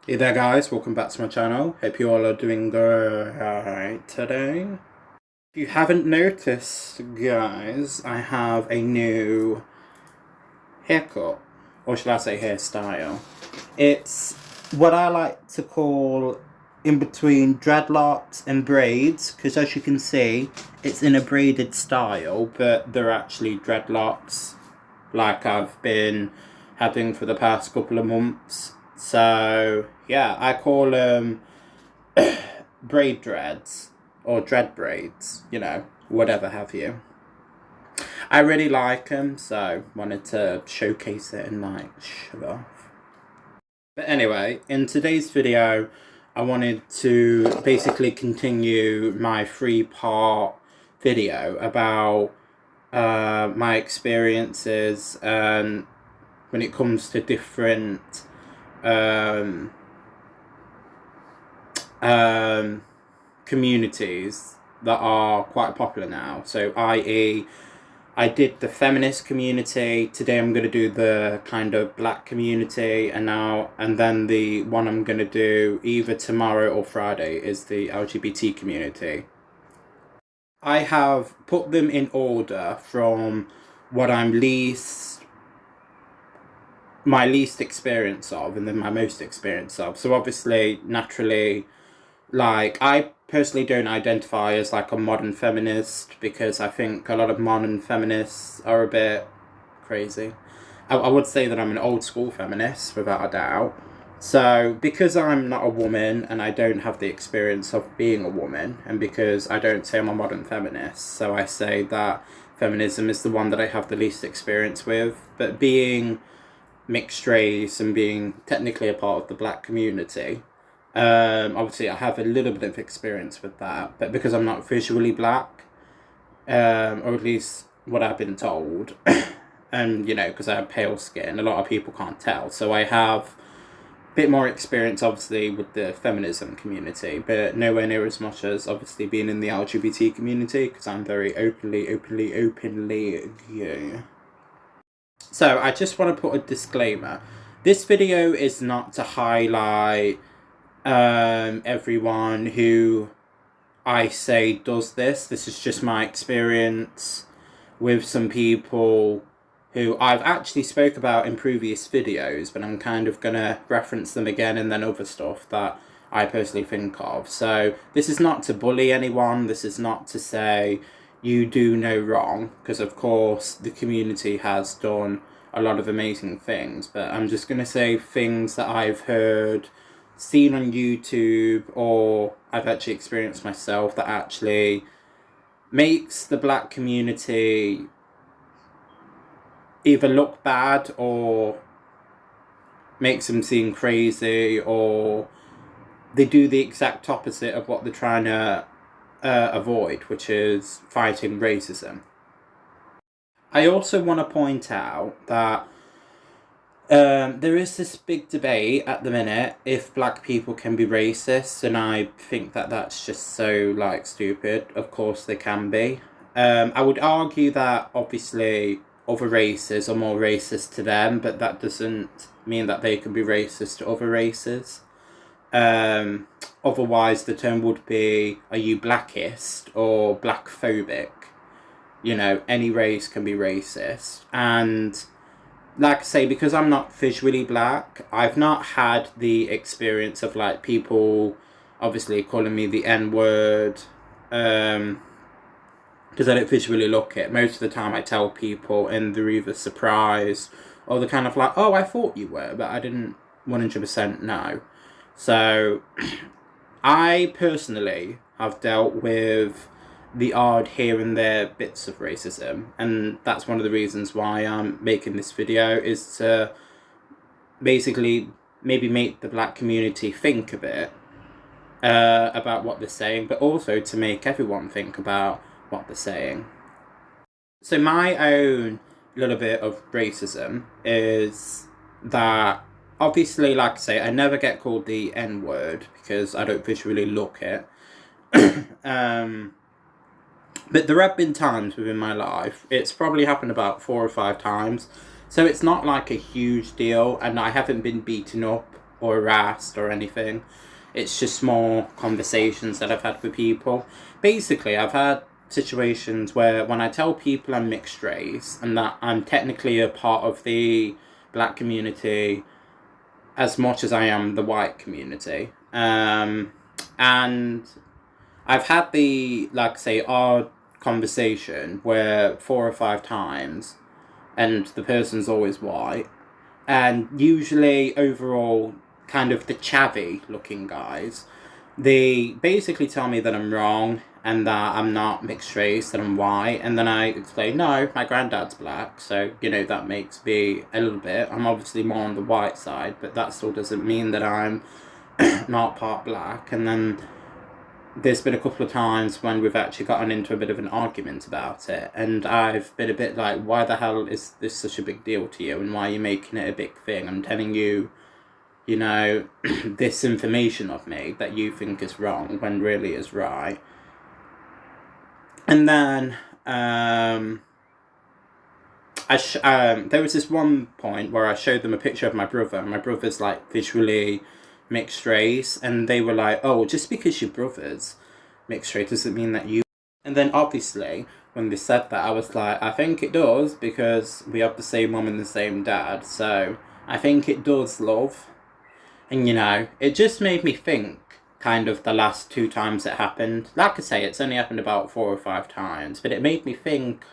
Hey there guys, welcome back to my channel. Hope you all are doing good today. If you haven't noticed guys, I have a new haircut, or should I say hairstyle. It's what I like to call in between dreadlocks and braids, because as you can see, it's in a braided style, but they're actually dreadlocks like I've been having for the past couple of months. So yeah, I call them braid dreads or dread braids, whatever have you. I really like them, so wanted to showcase it and show it off. But anyway, in today's video, I wanted to basically continue my 3-part video about my experiences when it comes to different communities that are quite popular now. So, i.e., I did the feminist community. Today, I'm going to do the kind of black community, and then the one I'm going to do either tomorrow or Friday is the LGBT community. I have put them in order from what my least experience of, and then my most experience of. So obviously, naturally, I personally don't identify as a modern feminist, because I think a lot of modern feminists are a bit crazy. I would say that I'm an old school feminist without a doubt. So because I'm not a woman and I don't have the experience of being a woman, and because I don't say I'm a modern feminist, so I say that feminism is the one that I have the least experience with. But being mixed race and being technically a part of the black community, obviously I have a little bit of experience with that. But because I'm not visually black, or at least what I've been told, and because I have pale skin, a lot of people can't tell. So I have a bit more experience, obviously, with the feminism community, but nowhere near as much as obviously being in the LGBT community, because I'm very openly gay. So I just want to put a disclaimer. This video is not to highlight everyone who I say does this. This is just my experience with some people who I've actually spoke about in previous videos, but I'm kind of going to reference them again, and then other stuff that I personally think of. So this is not to bully anyone. This is not to say you do no wrong, because of course the community has done a lot of amazing things, but I'm just going to say things that I've heard, seen on YouTube, or I've actually experienced myself, that actually makes the black community either look bad or makes them seem crazy, or they do the exact opposite of what they're trying to avoid, which is fighting racism. I also want to point out that there is this big debate at the minute if black people can be racist, and I think that that's just so stupid. Of course they can be. I would argue that obviously other races are more racist to them, but that doesn't mean that they can be racist to other races. Otherwise the term would be, are you blackist or blackphobic? Any race can be racist. And like I say, because I'm not visually black, I've not had the experience of people obviously calling me the N-word, because I don't visually look it. Most of the time I tell people and they're either surprised or they're kind of like, oh, I thought you were, but I didn't 100% know. So I personally have dealt with the odd here and there bits of racism, and that's one of the reasons why I'm making this video, is to basically maybe make the black community think a bit about what they're saying, but also to make everyone think about what they're saying. So my own little bit of racism is that obviously, like I say, I never get called the N-word because I don't visually look it. But there have been times within my life, it's probably happened about 4 or 5 times, so it's not a huge deal, and I haven't been beaten up or harassed or anything. It's just more conversations that I've had with people. Basically, I've had situations where when I tell people I'm mixed race and that I'm technically a part of the black community as much as I am the white community. And I've had the, like, say, odd conversation where 4 or 5 times and the person's always white. And usually, overall, kind of the chavvy looking guys, they basically tell me that I'm wrong and that I'm not mixed race, that I'm white. And then I explain, no, my granddad's black. So, that makes me a little bit. I'm obviously more on the white side, but that still doesn't mean that I'm not part black. And then there's been a couple of times when we've actually gotten into a bit of an argument about it, and I've been a bit like, why the hell is this such a big deal to you, and why are you making it a big thing? I'm telling you, this information of me that you think is wrong when really is right. And then there was this one point where I showed them a picture of my brother. My brother's like visually mixed race, and they were like, oh, just because your brother's mixed race doesn't mean that you. And then obviously when they said that, I was like, I think it does, because we have the same mum and the same dad, so I think it does, love. And it just made me think, kind of the last 2 times it happened. Like I say, it's only happened about 4 or 5 times, but it made me think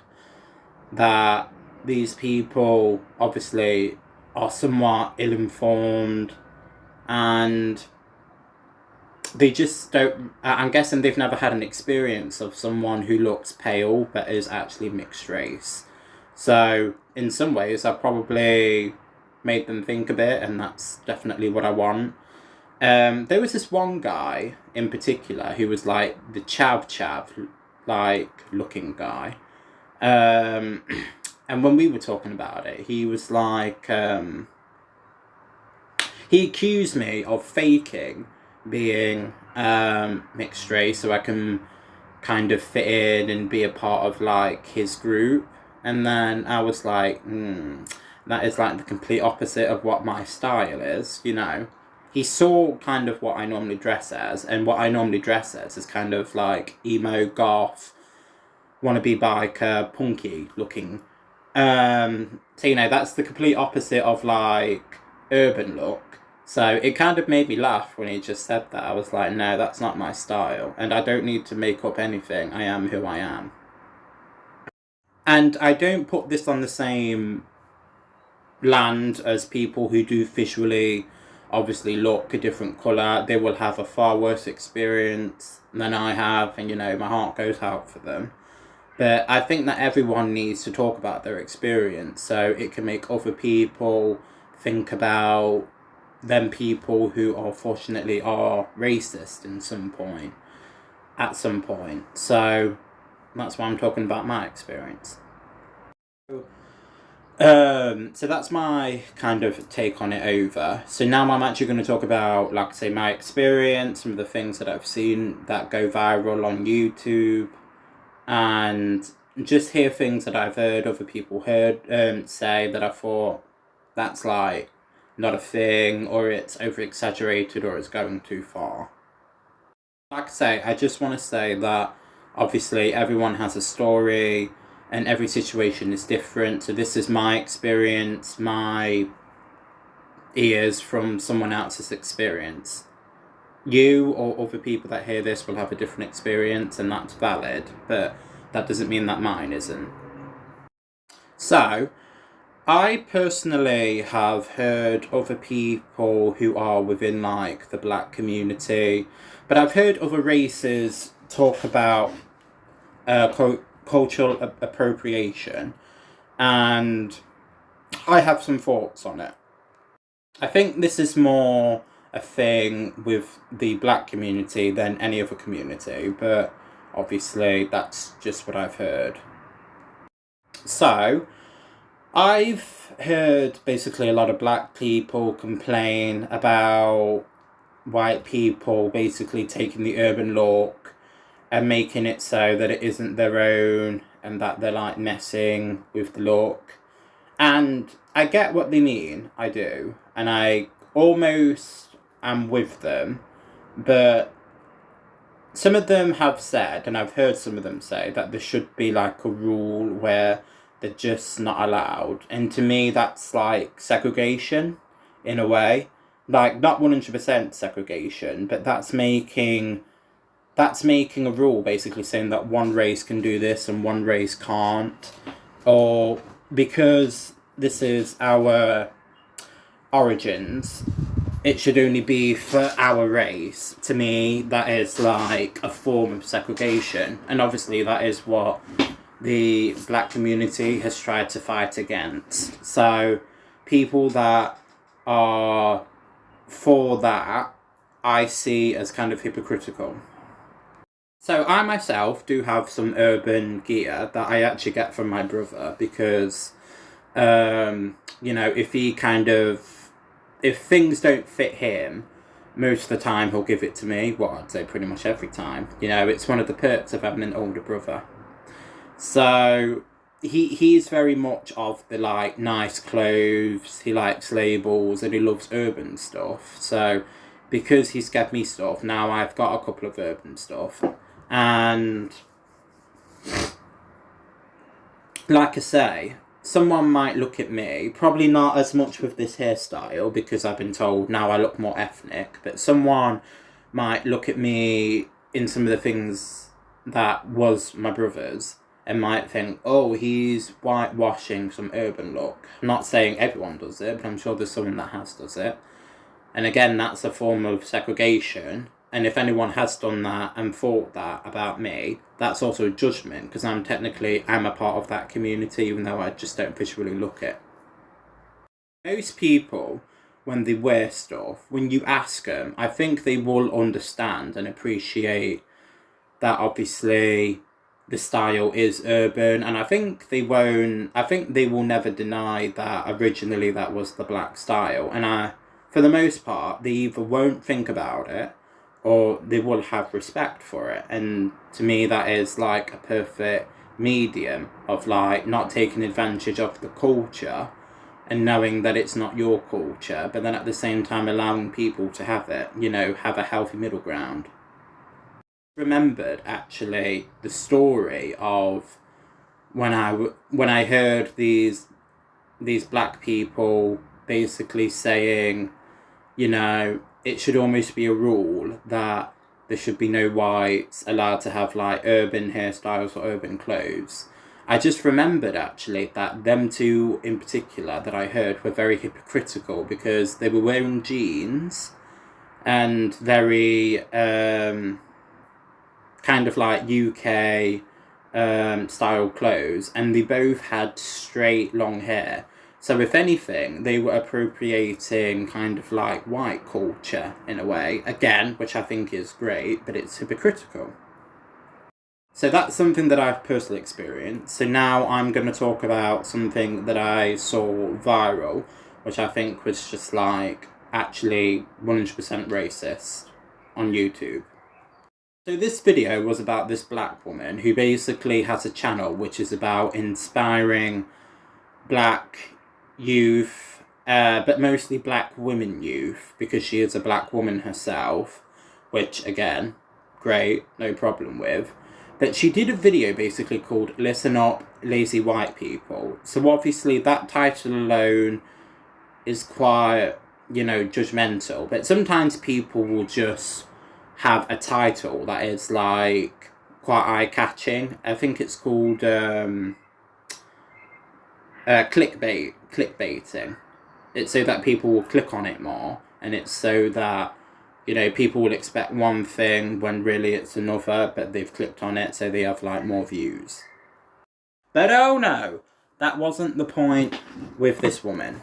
that these people obviously are somewhat ill-informed, and they just don't. I'm guessing they've never had an experience of someone who looks pale but is actually mixed race. So in some ways, I probably made them think a bit, and that's definitely what I want. There was this one guy in particular who was like the chav like looking guy. And when we were talking about it, he was like, he accused me of faking being mixed race so I can kind of fit in and be a part of like his group. And then I was like, that is like the complete opposite of what my style is, He saw kind of what I normally dress as, and what I normally dress as is kind of like emo, goth, wannabe biker, punky looking. So, that's the complete opposite of like urban look. So it kind of made me laugh when he just said that. I was like, no, that's not my style, and I don't need to make up anything. I am who I am. And I don't put this on the same land as people who do visually obviously look a different colour. They will have a far worse experience than I have, and my heart goes out for them. But I think that everyone needs to talk about their experience so it can make other people think about them people who unfortunately are racist at some point. So that's why I'm talking about my experience. So that's my kind of take on it over. So now I'm actually going to talk about, like I say, my experience, some of the things that I've seen that go viral on YouTube, and just hear things that I've heard other people say that I thought that's like not a thing, or it's over exaggerated, or it's going too far. Like I say, I just want to say that obviously everyone has a story and every situation is different. So this is my experience, my ears from someone else's experience. You or other people that hear this will have a different experience, and that's valid, but that doesn't mean that mine isn't. So, I personally have heard other people who are within like the black community, but I've heard other races talk about cultural appropriation, and I have some thoughts on it. I think this is more a thing with the black community than any other community, but obviously that's just what I've heard. So, I've heard basically a lot of black people complain about white people basically taking the urban look and making it so that it isn't their own, and that they're like messing with the look. And I get what they mean, I do, and I almost am with them, but some of them have said, and I've heard some of them say, that there should be like a rule where they're just not allowed. And to me, that's like segregation in a way. Like, not 100% segregation, but that's making a rule, basically saying that one race can do this and one race can't. Or because this is our origins, it should only be for our race. To me, that is like a form of segregation. And obviously that is what the black community has tried to fight against. So people that are for that, I see as kind of hypocritical. So I myself do have some urban gear that I actually get from my brother because, if things don't fit him, most of the time he'll give it to me. Well, I'd say pretty much every time. It's one of the perks of having an older brother. So he's very much of the like nice clothes, he likes labels, and he loves urban stuff. So because he's got me stuff, now I've got a couple of urban stuff. And like I say, someone might look at me, probably not as much with this hairstyle because I've been told now I look more ethnic, but someone might look at me in some of the things that was my brother's and might think, oh, he's whitewashing some urban look. I'm not saying everyone does it, but I'm sure there's someone that does it. And again, that's a form of segregation. And if anyone has done that and thought that about me, that's also a judgment, because I'm a part of that community, even though I just don't visually look it. Most people, when they wear stuff, when you ask them, I think they will understand and appreciate that obviously the style is urban, and I think they will never deny that originally that was the black style. And for the most part, they either won't think about it or they will have respect for it. And to me, that is like a perfect medium of like not taking advantage of the culture and knowing that it's not your culture, but then at the same time allowing people to have it, have a healthy middle ground. Remembered actually the story of when I heard these black people basically saying, it should almost be a rule that there should be no whites allowed to have like urban hairstyles or urban clothes. I just remembered actually that them two in particular that I heard were very hypocritical because they were wearing jeans and very kind of like UK style clothes, and they both had straight long hair. So if anything, they were appropriating kind of like white culture in a way, again, which I think is great, but it's hypocritical. So that's something that I've personally experienced. So now I'm going to talk about something that I saw viral, which I think was just like actually 100% racist on YouTube. So this video was about this black woman who basically has a channel which is about inspiring black youth, but mostly black women youth, because she is a black woman herself, which again, great, no problem with. But she did a video basically called Listen Up, Lazy White People. So obviously that title alone is quite, judgmental, but sometimes people will just have a title that is like quite eye-catching. I think it's called clickbaiting. It's so that people will click on it more, and it's so that people will expect one thing when really it's another, but they've clicked on it so they have like more views. But oh no, that wasn't the point with this woman.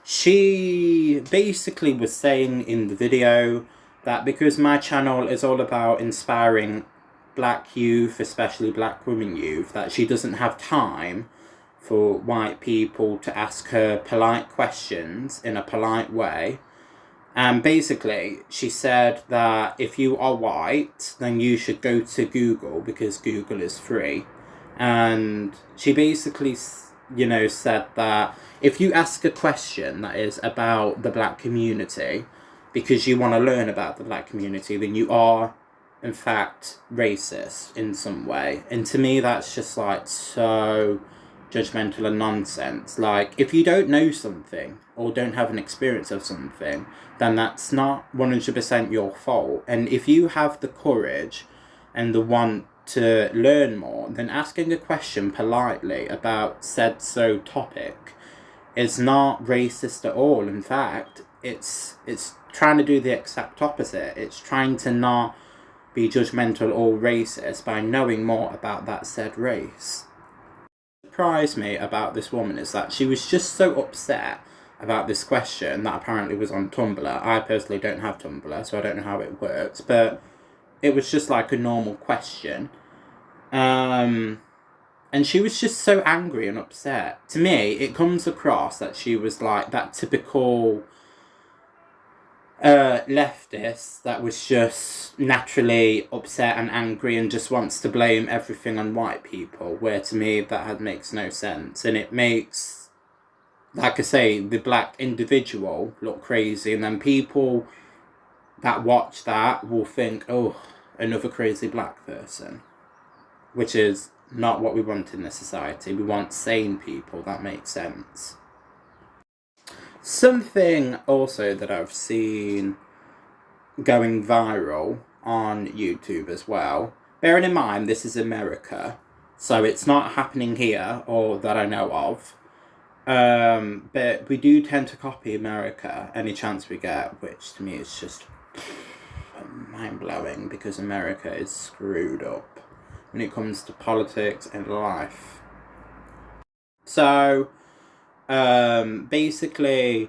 She basically was saying in the video that because my channel is all about inspiring black youth, especially black women youth, that she doesn't have time for white people to ask her polite questions in a polite way. And basically, she said that if you are white, then you should go to Google because Google is free. And she basically said that if you ask a question that is about the black community because you want to learn about the black community, then you are, in fact, racist in some way. And to me, that's just like so judgmental and nonsense. Like, if you don't know something or don't have an experience of something, then that's not 100% your fault. And if you have the courage and the want to learn more, then asking a question politely about said so topic is not racist at all. In fact, it's trying to do the exact opposite. It's trying to not be judgmental or racist by knowing more about that said race. What surprised me about this woman is that she was just so upset about this question that apparently was on Tumblr. I personally don't have Tumblr, so I don't know how it works, but it was just like a normal question. And she was just so angry and upset. To me, it comes across that she was like that typical leftist that was just naturally upset and angry and just wants to blame everything on white people, where to me that makes no sense. And it makes, like I say, the black individual look crazy, and then people that watch that will think, oh, another crazy black person, which is not what we want in this society. We want sane people that make sense. Something also that I've seen going viral on YouTube as well, bearing in mind this is America, so it's not happening here or that I know of, but we do tend to copy America any chance we get, which to me is just mind-blowing, because America is screwed up when it comes to politics and life. So, basically,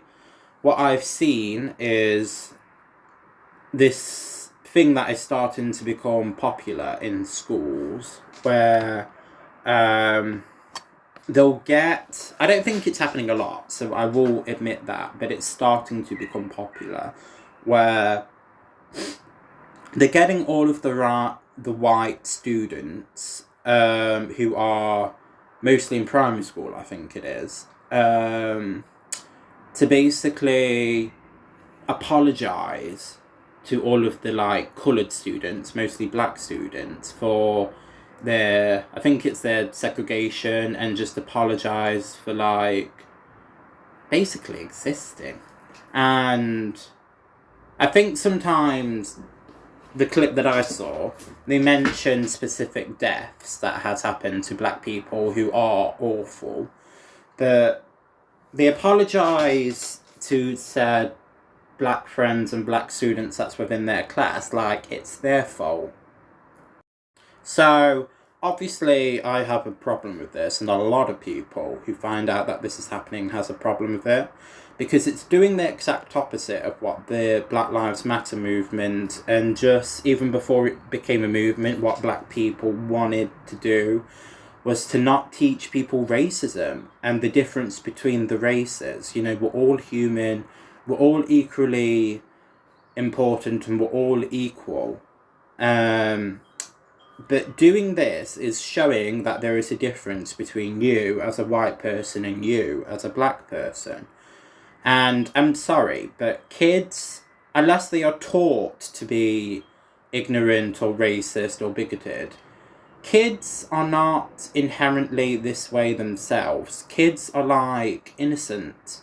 what I've seen is this thing that is starting to become popular in schools, where they'll get... I don't think it's happening a lot, so I will admit that, but it's starting to become popular, where they're getting all of the white students who are mostly in primary school, I think it is, to basically apologise to all of the like coloured students, mostly black students, for their, I think it's their segregation, and just apologise for like basically existing. And I think sometimes the clip that I saw, they mentioned specific deaths that has happened to black people who are awful, but they apologise to said black friends and black students that's within their class like it's their fault. So obviously I have a problem with this, and a lot of people who find out that this is happening has a problem with it, because it's doing the exact opposite of what the Black Lives Matter movement, and just even before it became a movement, what black people wanted to do was to not teach people racism and the difference between the races. We're all human, we're all equally important, and we're all equal. But doing this is showing that there is a difference between you as a white person and you as a black person. And I'm sorry, but kids, unless they are taught to be ignorant or racist or bigoted, kids are not inherently this way themselves. Kids are like innocent.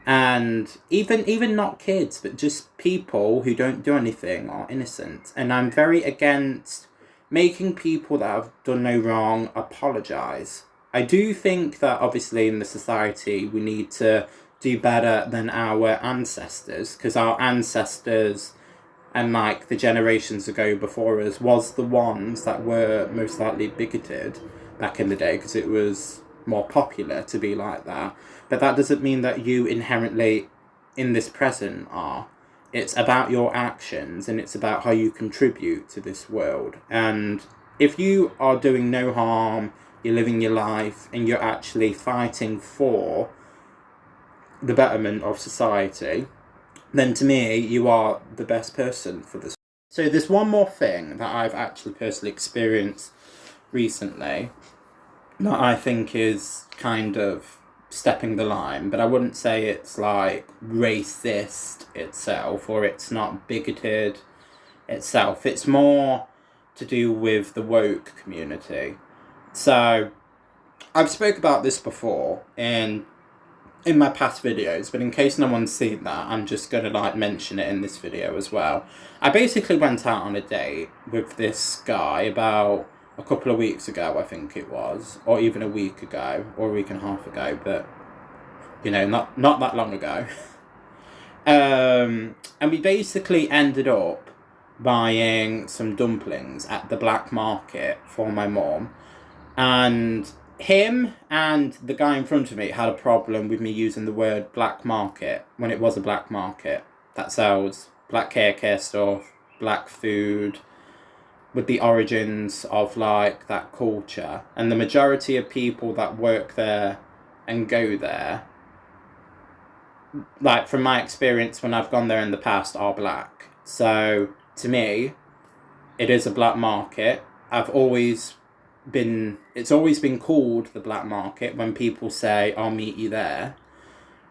And even not kids, but just people who don't do anything are innocent. And I'm very against making people that have done no wrong apologise. I do think that obviously in the society we need to do better than our ancestors, because our ancestors and like the generations ago before us was the ones that were most likely bigoted back in the day, because it was more popular to be like that. But that doesn't mean that you inherently in this present are. It's about your actions, and it's about how you contribute to this world. And if you are doing no harm, you're living your life, and you're actually fighting for the betterment of society, then to me, you are the best person for this. So there's one more thing that I've actually personally experienced recently, that I think is kind of stepping the line, but I wouldn't say it's like racist itself or it's not bigoted itself. It's more to do with the woke community. So I've spoke about this before in my past videos, but in case no one's seen that, I'm just gonna like mention it in this video as well. I basically went out on a date with this guy about a couple of weeks ago, I think it was, or even a week ago, or a week and a half ago, but you know, not that long ago. And we basically ended up buying some dumplings at the black market for my mom, and him and the guy in front of me had a problem with me using the word black market when it was a black market that sells black hair care stuff, black food, with the origins of like that culture. And the majority of people that work there and go there, like from my experience when I've gone there in the past, are black. So to me, it is a black market. It's always been called the black market when people say I'll meet you there.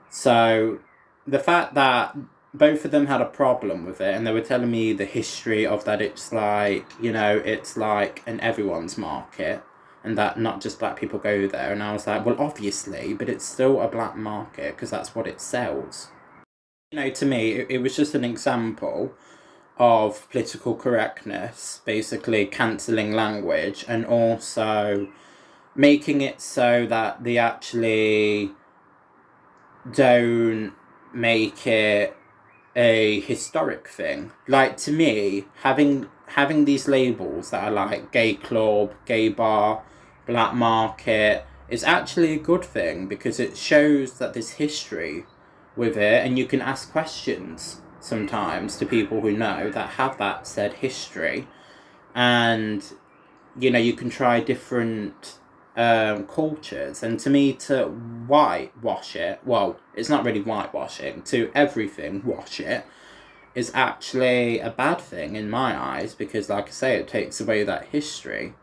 So the fact that both of them had a problem with it and they were telling me the history of that, it's like, you know, it's like an everyone's market and that not just black people go there, and I was like, well, obviously, but it's still a black market because that's what it sells. You know, to me, it was just an example of political correctness, basically cancelling language and also making it so that they actually don't make it a historic thing. Like, to me, having these labels that are like gay club, gay bar, black market is actually a good thing because it shows that there's history with it, and you can ask questions sometimes to people who know that have that said history, and you know, you can try different cultures. And to me, to whitewash it, well, it's not really whitewashing, to everything wash it, is actually a bad thing in my eyes because, like I say, it takes away that history.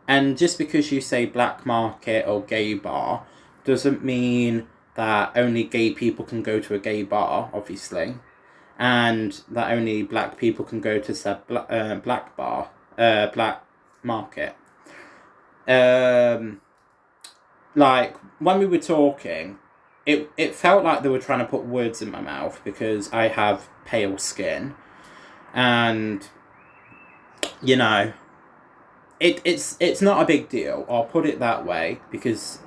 And just because you say black market or gay bar doesn't mean that only gay people can go to a gay bar, obviously, and that only black people can go to said black bar, black market. Like, when we were talking, it felt like they were trying to put words in my mouth because I have pale skin, and you know, it's not a big deal. I'll put it that way because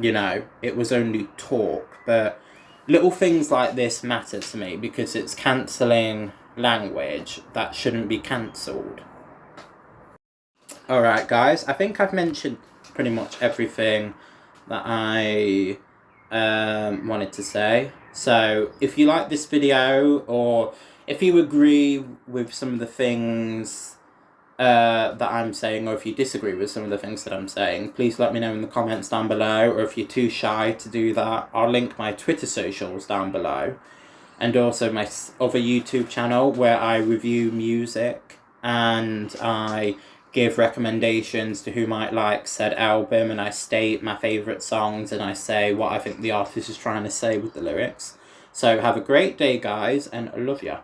you know it was only talk, but little things like this matter to me because it's cancelling language that shouldn't be cancelled. Alright, guys, I think I've mentioned pretty much everything that I wanted to say. So, if you like this video or if you agree with some of the things that I'm saying, or if you disagree with some of the things that I'm saying, please let me know in the comments down below, or if you're too shy to do that, I'll link my Twitter socials down below, and also my other YouTube channel where I review music and I give recommendations to who might like said album, and I state my favourite songs and I say what I think the artist is trying to say with the lyrics. So have a great day, guys, and I love ya.